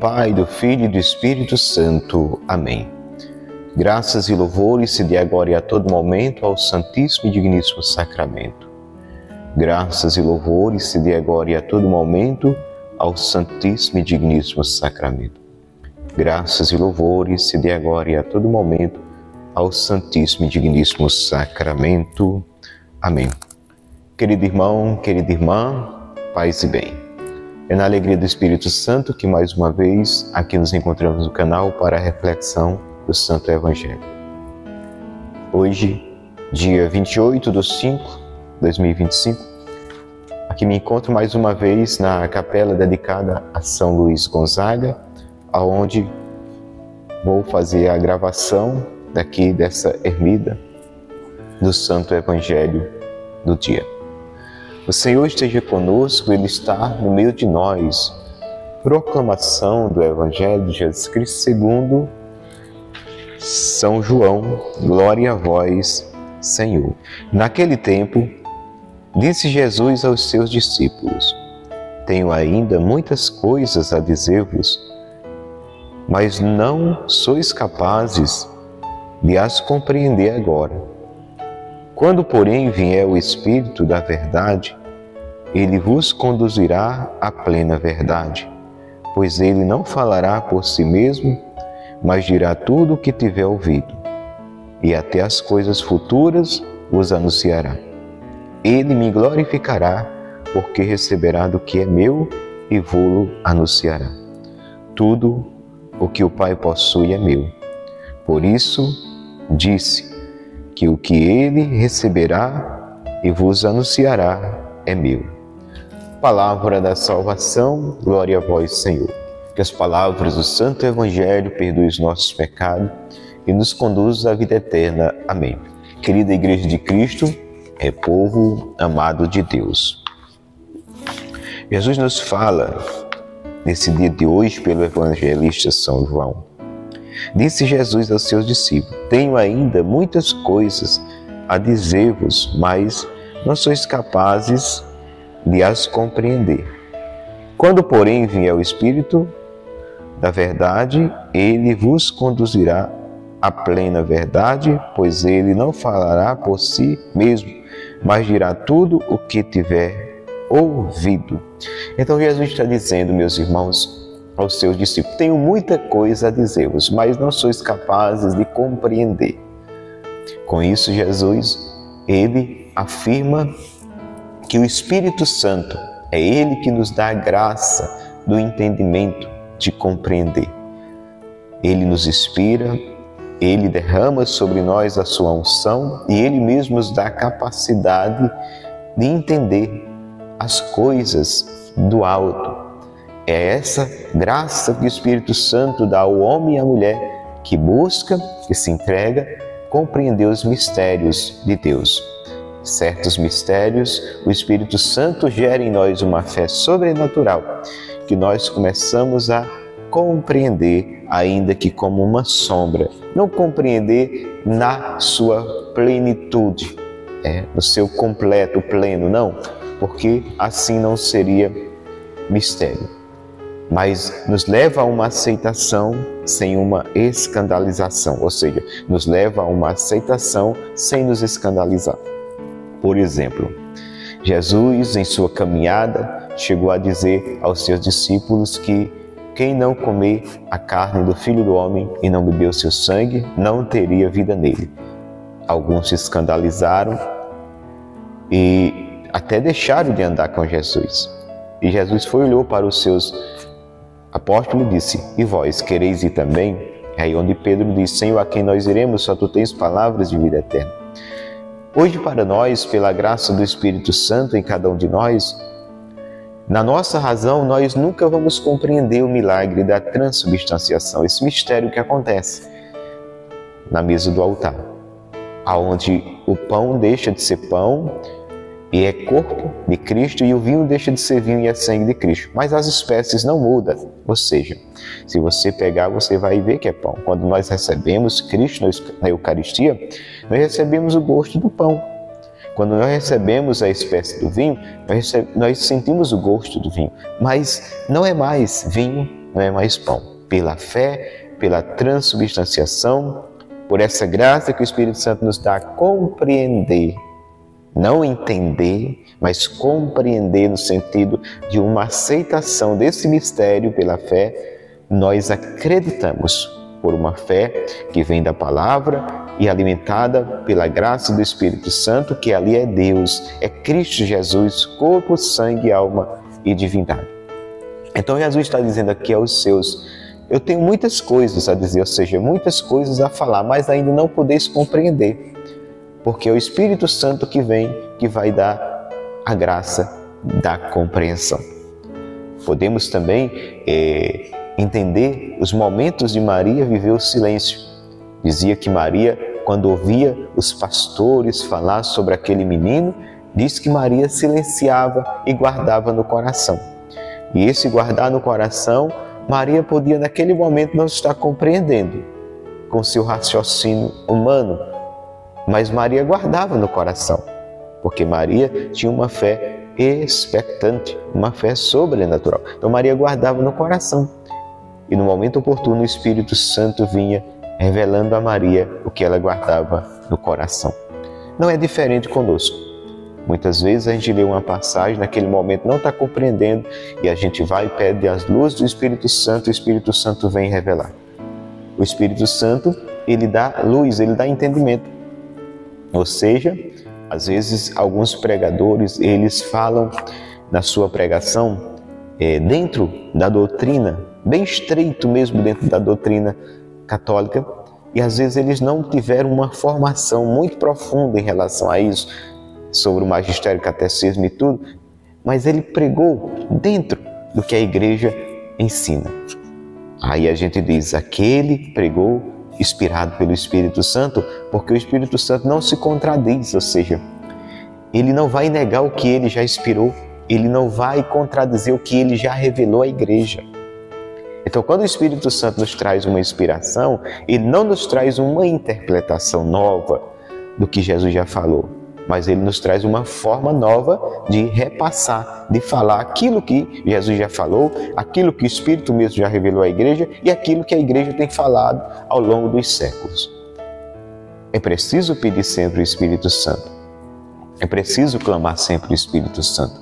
Pai, do Filho e do Espírito Santo. Amém. Graças e louvores se dê agora e a todo momento ao Santíssimo e Digníssimo Sacramento. Graças e louvores se dê agora e a todo momento ao Santíssimo e Digníssimo Sacramento. Graças e louvores se dê agora e a todo momento ao Santíssimo e Digníssimo Sacramento. Amém. Querido irmão, querida irmã, paz e bem. É na alegria do Espírito Santo que mais uma vez aqui nos encontramos no canal para a reflexão do Santo Evangelho. Hoje, dia 28 de 5 de 2025, aqui me encontro mais uma vez na capela dedicada a São Luís Gonzaga, aonde vou fazer a gravação daqui dessa ermida do Santo Evangelho do dia. O Senhor esteja conosco, Ele está no meio de nós. Proclamação do Evangelho de Jesus Cristo segundo São João. Glória a vós, Senhor. Naquele tempo, disse Jesus aos seus discípulos: tenho ainda muitas coisas a dizer-vos, mas não sois capazes de as compreender agora. Quando, porém, vier o Espírito da verdade, ele vos conduzirá à plena verdade, pois ele não falará por si mesmo, mas dirá tudo o que tiver ouvido, e até as coisas futuras vos anunciará. Ele me glorificará, porque receberá do que é meu e vô-lo anunciará. Tudo o que o Pai possui é meu. Por isso disse que o que ele receberá e vos anunciará é meu. Palavra da salvação, glória a vós, Senhor. Que as palavras do Santo Evangelho perdoem os nossos pecados e nos conduzam à vida eterna. Amém. Querida Igreja de Cristo, é povo amado de Deus. Jesus nos fala, nesse dia de hoje, pelo evangelista São João. Disse Jesus aos seus discípulos: tenho ainda muitas coisas a dizer-vos, mas não sois capazes de as compreender. Quando, porém, vier o Espírito da verdade, ele vos conduzirá à plena verdade, pois ele não falará por si mesmo, mas dirá tudo o que tiver ouvido. Então Jesus está dizendo, meus irmãos, aos seus discípulos: tenho muita coisa a dizer-vos, mas não sois capazes de compreender. Com isso, Jesus, ele afirma que o Espírito Santo é ele que nos dá a graça do entendimento, de compreender. Ele nos inspira, ele derrama sobre nós a sua unção e ele mesmo nos dá a capacidade de entender as coisas do alto. É essa graça que o Espírito Santo dá ao homem e à mulher que busca, que se entrega, compreender os mistérios de Deus. Certos mistérios, o Espírito Santo gera em nós uma fé sobrenatural, que nós começamos a compreender, ainda que como uma sombra. Não compreender na sua plenitude, no seu completo, pleno, não, porque assim não seria mistério. Mas nos leva a uma aceitação sem uma escandalização, ou seja, nos leva a uma aceitação sem nos escandalizar. Por exemplo, Jesus, em sua caminhada, chegou a dizer aos seus discípulos que quem não comer a carne do Filho do Homem e não beber o seu sangue, não teria vida nele. Alguns se escandalizaram e até deixaram de andar com Jesus. E Jesus olhou para os seus apóstolos e disse: e vós, quereis ir também? É aí onde Pedro disse: Senhor, a quem nós iremos? Só tu tens palavras de vida eterna. Hoje, para nós, pela graça do Espírito Santo em cada um de nós, na nossa razão, nós nunca vamos compreender o milagre da transubstanciação, esse mistério que acontece na mesa do altar, aonde o pão deixa de ser pão e é corpo de Cristo, e o vinho deixa de ser vinho e é sangue de Cristo. Mas as espécies não mudam, ou seja, se você pegar, você vai ver que é pão. Quando nós recebemos Cristo na Eucaristia, nós recebemos o gosto do pão. Quando nós recebemos a espécie do vinho, nós sentimos o gosto do vinho, mas não é mais vinho não é mais pão. Pela fé, pela transubstanciação, por essa graça que o Espírito Santo nos dá a compreender, não entender, mas compreender no sentido de uma aceitação desse mistério pela fé, nós acreditamos por uma fé que vem da palavra e alimentada pela graça do Espírito Santo, que ali é Deus, é Cristo Jesus, corpo, sangue, alma e divindade. Então Jesus está dizendo aqui aos seus: eu tenho muitas coisas a dizer, ou seja, muitas coisas a falar, mas ainda não podeis compreender, porque é o Espírito Santo que vem, que vai dar a graça da compreensão. Podemos também entender os momentos de Maria viver o silêncio. Dizia que Maria, quando ouvia os pastores falar sobre aquele menino, diz que Maria silenciava e guardava no coração. E esse guardar no coração, Maria podia naquele momento não estar compreendendo com seu raciocínio humano, mas Maria guardava no coração, porque Maria tinha uma fé expectante, uma fé sobrenatural. Então Maria guardava no coração e no momento oportuno o Espírito Santo vinha revelando a Maria o que ela guardava no coração. Não é diferente conosco. Muitas vezes a gente lê uma passagem, naquele momento não está compreendendo e a gente vai e pede as luzes do Espírito Santo, e o Espírito Santo vem revelar. O Espírito Santo, ele dá luz, ele dá entendimento. Ou seja, às vezes alguns pregadores, eles falam na sua pregação dentro da doutrina, bem estreito mesmo dentro da doutrina católica, e às vezes eles não tiveram uma formação muito profunda em relação a isso, sobre o magistério, catecismo e tudo, mas ele pregou dentro do que a igreja ensina. Aí a gente diz, aquele pregou inspirado pelo Espírito Santo, porque o Espírito Santo não se contradiz, ou seja, ele não vai negar o que ele já inspirou, ele não vai contradizer o que ele já revelou à igreja. Então, quando o Espírito Santo nos traz uma inspiração, ele não nos traz uma interpretação nova do que Jesus já falou, mas ele nos traz uma forma nova de repassar, de falar aquilo que Jesus já falou, aquilo que o Espírito mesmo já revelou à igreja e aquilo que a igreja tem falado ao longo dos séculos. É preciso pedir sempre o Espírito Santo. É preciso clamar sempre o Espírito Santo.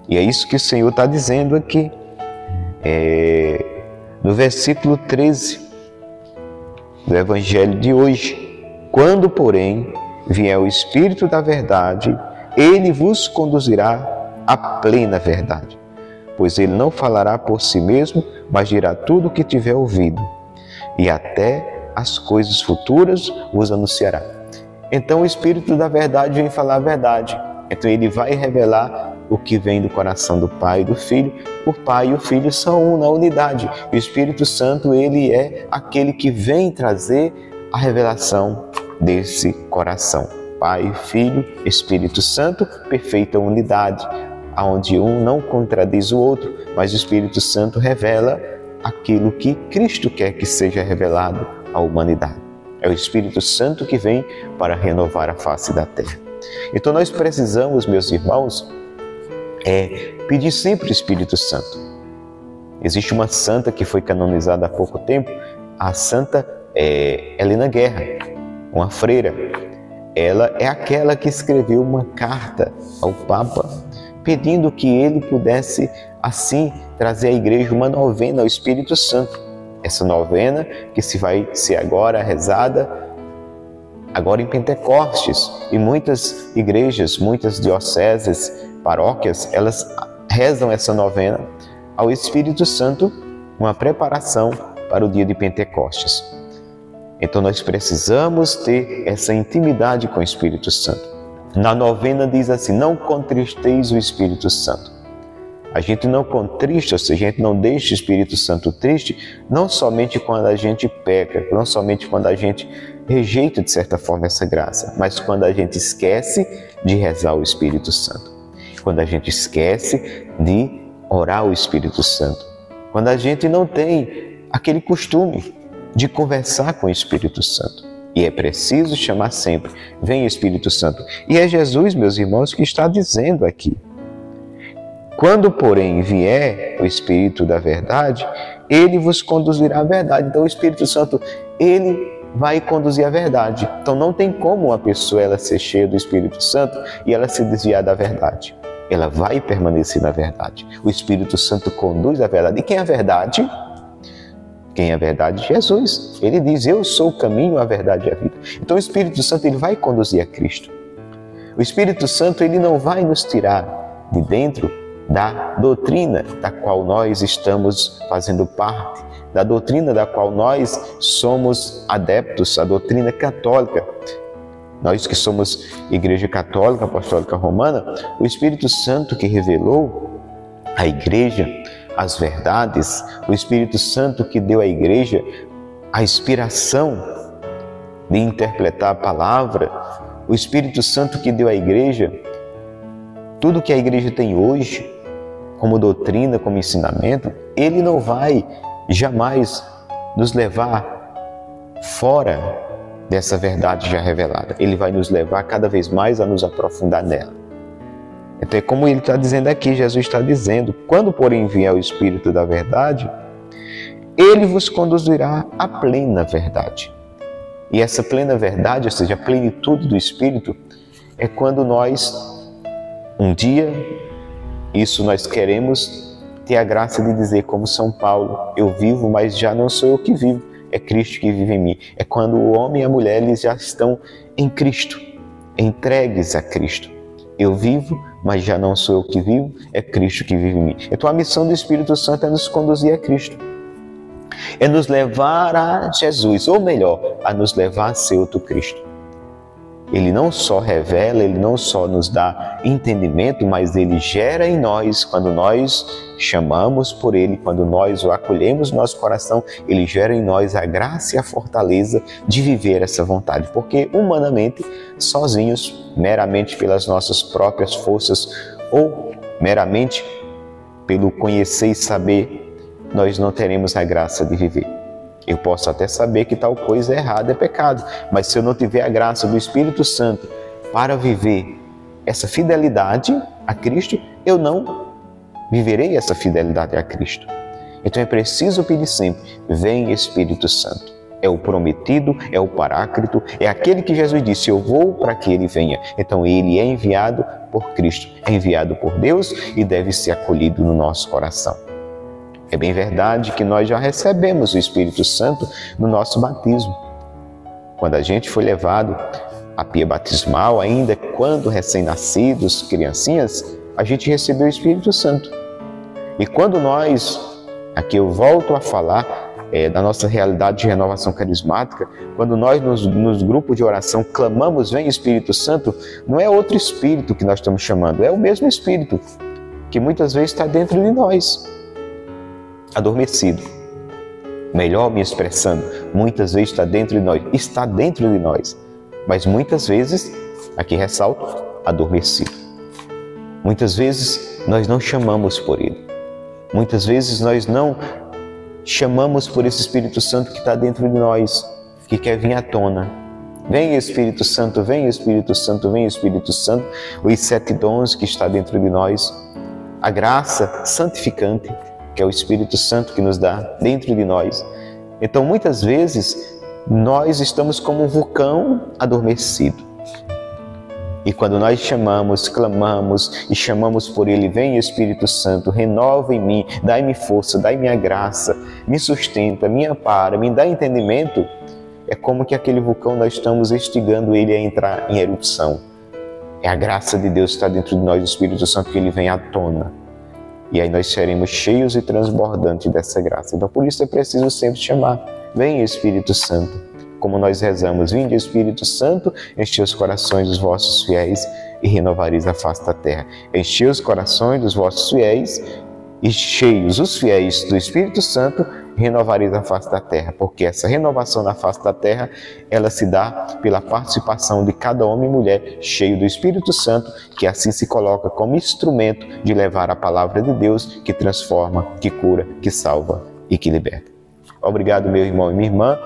E é isso que o Senhor está dizendo aqui. No versículo 13 do Evangelho de hoje. Quando, porém, vier o Espírito da verdade, ele vos conduzirá à plena verdade, pois ele não falará por si mesmo, mas dirá tudo o que tiver ouvido, e até as coisas futuras vos anunciará. Então o Espírito da verdade vem falar a verdade, então ele vai revelar o que vem do coração do Pai e do Filho. O Pai e o Filho são um na unidade, e o Espírito Santo, ele é aquele que vem trazer a revelação desse coração. Pai, Filho, Espírito Santo, perfeita unidade, onde um não contradiz o outro, mas o Espírito Santo revela aquilo que Cristo quer que seja revelado à humanidade. É o Espírito Santo que vem para renovar a face da terra. Então nós precisamos, meus irmãos, pedir sempre o Espírito Santo. Existe uma santa que foi canonizada há pouco tempo, a Santa Helena Guerra, uma freira. Ela é aquela que escreveu uma carta ao Papa pedindo que ele pudesse, assim, trazer à igreja uma novena ao Espírito Santo. Essa novena que vai ser agora rezada, agora em Pentecostes. E muitas igrejas, muitas dioceses, paróquias, elas rezam essa novena ao Espírito Santo, uma preparação para o dia de Pentecostes. Então nós precisamos ter essa intimidade com o Espírito Santo. Na novena diz assim, não contristeis o Espírito Santo. A gente não contrista, ou seja, a gente não deixa o Espírito Santo triste, não somente quando a gente peca, não somente quando a gente rejeita de certa forma essa graça, mas quando a gente esquece de rezar o Espírito Santo. Quando a gente esquece de orar o Espírito Santo. Quando a gente não tem aquele costume de conversar com o Espírito Santo. E é preciso chamar sempre, vem Espírito Santo. E é Jesus, meus irmãos, que está dizendo aqui. Quando, porém, vier o Espírito da verdade, Ele vos conduzirá à verdade. Então o Espírito Santo, ele vai conduzir a verdade. Então não tem como uma pessoa ela ser cheia do Espírito Santo e ela se desviar da verdade. Ela vai permanecer na verdade. O Espírito Santo conduz a verdade. E quem é a verdade? Quem é a verdade? Jesus. Ele diz, eu sou o caminho, a verdade e a vida. Então o Espírito Santo ele vai conduzir a Cristo. O Espírito Santo ele não vai nos tirar de dentro da doutrina da qual nós estamos fazendo parte, da doutrina da qual nós somos adeptos, a doutrina católica. Nós que somos Igreja Católica Apostólica Romana, o Espírito Santo que revelou à Igreja as verdades, o Espírito Santo que deu à Igreja a inspiração de interpretar a palavra, o Espírito Santo que deu à Igreja tudo que a Igreja tem hoje, como doutrina, como ensinamento, ele não vai jamais nos levar fora dessa verdade já revelada. Ele vai nos levar cada vez mais a nos aprofundar nela. Então é como ele está dizendo aqui, Jesus está dizendo, quando porém vier o Espírito da verdade, ele vos conduzirá à plena verdade. E essa plena verdade, ou seja, a plenitude do Espírito, é quando nós, um dia, isso nós queremos ter a graça de dizer como São Paulo, eu vivo, mas já não sou eu que vivo, é Cristo que vive em mim. É quando o homem e a mulher eles já estão em Cristo, entregues a Cristo. Eu vivo, mas já não sou eu que vivo, é Cristo que vive em mim. Então a missão do Espírito Santo é nos conduzir a Cristo. É nos levar a Jesus, ou melhor, a nos levar a ser outro Cristo. Ele não só revela, ele não só nos dá entendimento, mas ele gera em nós, quando nós chamamos por ele, quando nós o acolhemos no nosso coração, ele gera em nós a graça e a fortaleza de viver essa vontade. Porque humanamente, sozinhos, meramente pelas nossas próprias forças ou meramente pelo conhecer e saber, nós não teremos a graça de viver. Eu posso até saber que tal coisa é errada, é pecado, mas se eu não tiver a graça do Espírito Santo para viver essa fidelidade a Cristo, eu não viverei essa fidelidade a Cristo. Então é preciso pedir sempre, vem Espírito Santo. É o prometido, é o Paráclito, é aquele que Jesus disse, eu vou para que ele venha. Então ele é enviado por Cristo, é enviado por Deus e deve ser acolhido no nosso coração. É bem verdade que nós já recebemos o Espírito Santo no nosso batismo. Quando a gente foi levado à pia batismal, ainda quando recém-nascidos, criancinhas, a gente recebeu o Espírito Santo. E quando nós, aqui eu volto a falar da nossa realidade de renovação carismática, quando nós nos grupos de oração clamamos, vem Espírito Santo, não é outro Espírito que nós estamos chamando, é o mesmo Espírito que muitas vezes está dentro de nós. Adormecido, melhor me expressando, muitas vezes está dentro de nós, mas muitas vezes, aqui ressalto, adormecido. Muitas vezes nós não chamamos por ele, muitas vezes nós não chamamos por esse Espírito Santo que está dentro de nós, que quer vir à tona. Vem Espírito Santo, vem Espírito Santo, vem Espírito Santo, os 7 dons que está dentro de nós, a graça santificante, que é o Espírito Santo que nos dá dentro de nós. Então, muitas vezes, nós estamos como um vulcão adormecido. E quando nós chamamos, clamamos e chamamos por ele, vem Espírito Santo, renova em mim, dai-me força, dai-me a graça, me sustenta, me ampara, me dá entendimento, é como que aquele vulcão nós estamos instigando ele a entrar em erupção. É a graça de Deus que está dentro de nós, o Espírito Santo, que ele vem à tona. E aí nós seremos cheios e transbordantes dessa graça. Então por isso é preciso sempre chamar, vem Espírito Santo. Como nós rezamos, vinde Espírito Santo, enchei os corações dos vossos fiéis e renovareis a face da terra. Enchei os corações dos vossos fiéis e cheios os fiéis do Espírito Santo, renovareis a face da terra. Porque essa renovação na face da terra, ela se dá pela participação de cada homem e mulher cheio do Espírito Santo, que assim se coloca como instrumento de levar a palavra de Deus, que transforma, que cura, que salva e que liberta. Obrigado, meu irmão e minha irmã,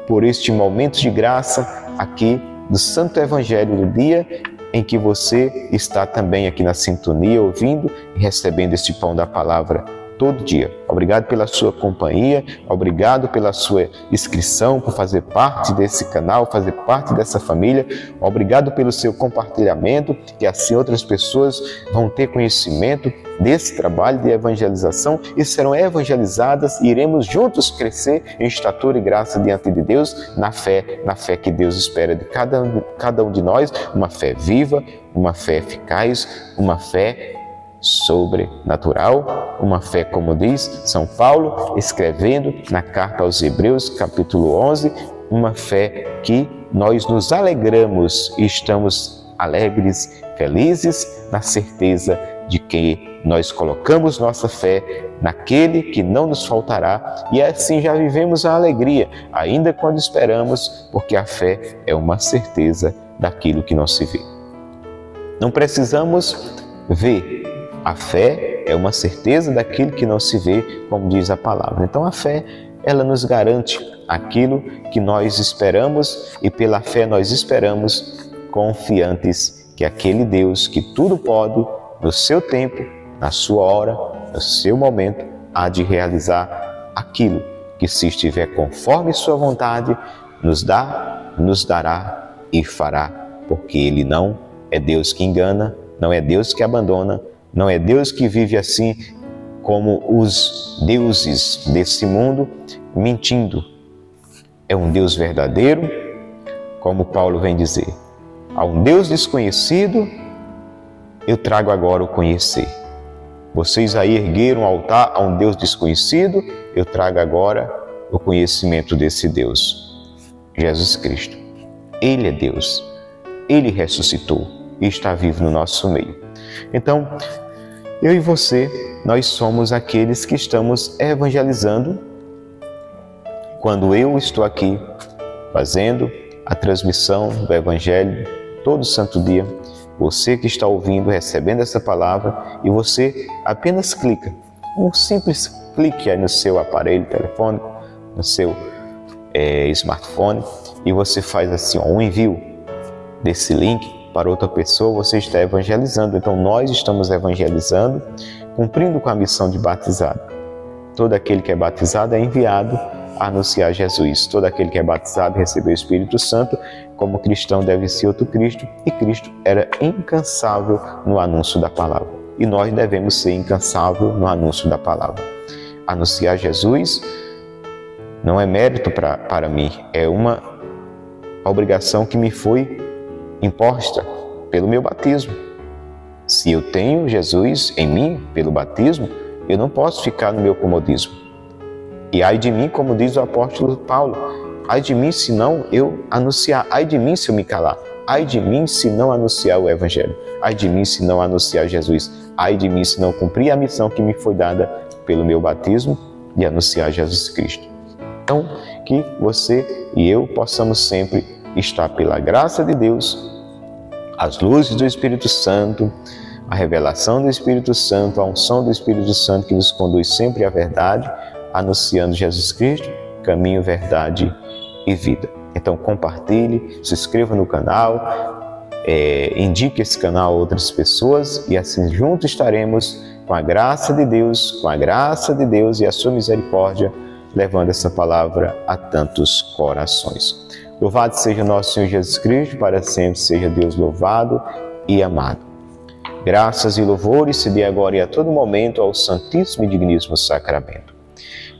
por este momento de graça aqui do Santo Evangelho do dia, em que você está também aqui na sintonia, ouvindo e recebendo este pão da palavra todo dia. Obrigado pela sua companhia, obrigado pela sua inscrição, por fazer parte desse canal, fazer parte dessa família. Obrigado pelo seu compartilhamento, que assim outras pessoas vão ter conhecimento desse trabalho de evangelização e serão evangelizadas e iremos juntos crescer em estatura e graça diante de Deus, na fé que Deus espera de cada um de nós, uma fé viva, uma fé eficaz, uma fé sobrenatural, uma fé, como diz São Paulo, escrevendo na carta aos Hebreus, capítulo 11, uma fé que nós nos alegramos e estamos alegres, felizes, na certeza de que nós colocamos nossa fé naquele que não nos faltará e assim já vivemos a alegria, ainda quando esperamos, porque a fé é uma certeza daquilo que não se vê. Não precisamos ver. A fé é uma certeza daquilo que não se vê, como diz a palavra. Então a fé, ela nos garante aquilo que nós esperamos e pela fé nós esperamos, confiantes que aquele Deus que tudo pode, no seu tempo, na sua hora, no seu momento, há de realizar aquilo que, se estiver conforme sua vontade, nos dará e fará, porque Ele não é Deus que engana, não é Deus que abandona, não é Deus que vive assim como os deuses desse mundo, mentindo. É um Deus verdadeiro, como Paulo vem dizer. A um Deus desconhecido, eu trago agora o conhecer. Vocês aí ergueram um altar a um Deus desconhecido, eu trago agora o conhecimento desse Deus, Jesus Cristo. Ele é Deus, Ele ressuscitou e está vivo no nosso meio. Então, eu e você, nós somos aqueles que estamos evangelizando quando eu estou aqui fazendo a transmissão do Evangelho todo santo dia. Você que está ouvindo, recebendo essa palavra, e você apenas clica, um simples clique aí no seu aparelho telefônico, no seu smartphone, e você faz assim, um envio desse link para outra pessoa, você está evangelizando. Então nós estamos evangelizando, cumprindo com a missão de batizado. Todo aquele que é batizado é enviado a anunciar Jesus. Todo aquele que é batizado recebeu o Espírito Santo. Como cristão deve ser outro Cristo, e Cristo era incansável no anúncio da palavra. E nós devemos ser incansável no anúncio da palavra. Anunciar Jesus não é mérito para mim, é uma obrigação que me foi imposta pelo meu batismo. Se eu tenho Jesus em mim pelo batismo, eu não posso ficar no meu comodismo. E ai de mim, como diz o apóstolo Paulo, ai de mim se não eu anunciar, ai de mim se eu me calar, ai de mim se não anunciar o Evangelho, ai de mim se não anunciar Jesus, ai de mim se não cumprir a missão que me foi dada pelo meu batismo de anunciar Jesus Cristo. Então, que você e eu possamos sempre estar pela graça de Deus, as luzes do Espírito Santo, a revelação do Espírito Santo, a unção do Espírito Santo que nos conduz sempre à verdade, anunciando Jesus Cristo, caminho, verdade e vida. Então compartilhe, se inscreva no canal, indique esse canal a outras pessoas e assim juntos estaremos com a graça de Deus, e a sua misericórdia, levando essa palavra a tantos corações. Louvado seja nosso Senhor Jesus Cristo, para sempre seja Deus louvado e amado. Graças e louvores se dê agora e a todo momento ao Santíssimo e Digníssimo Sacramento.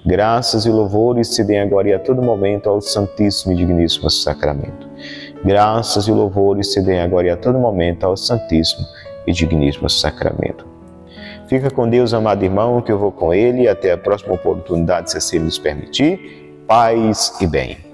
Graças e louvores se dê agora e a todo momento ao Santíssimo e Digníssimo Sacramento. Graças e louvores se dê agora e a todo momento ao Santíssimo e Digníssimo Sacramento. Fica com Deus, amado irmão, que eu vou com Ele, e até a próxima oportunidade, se assim nos permitir. Paz e bem.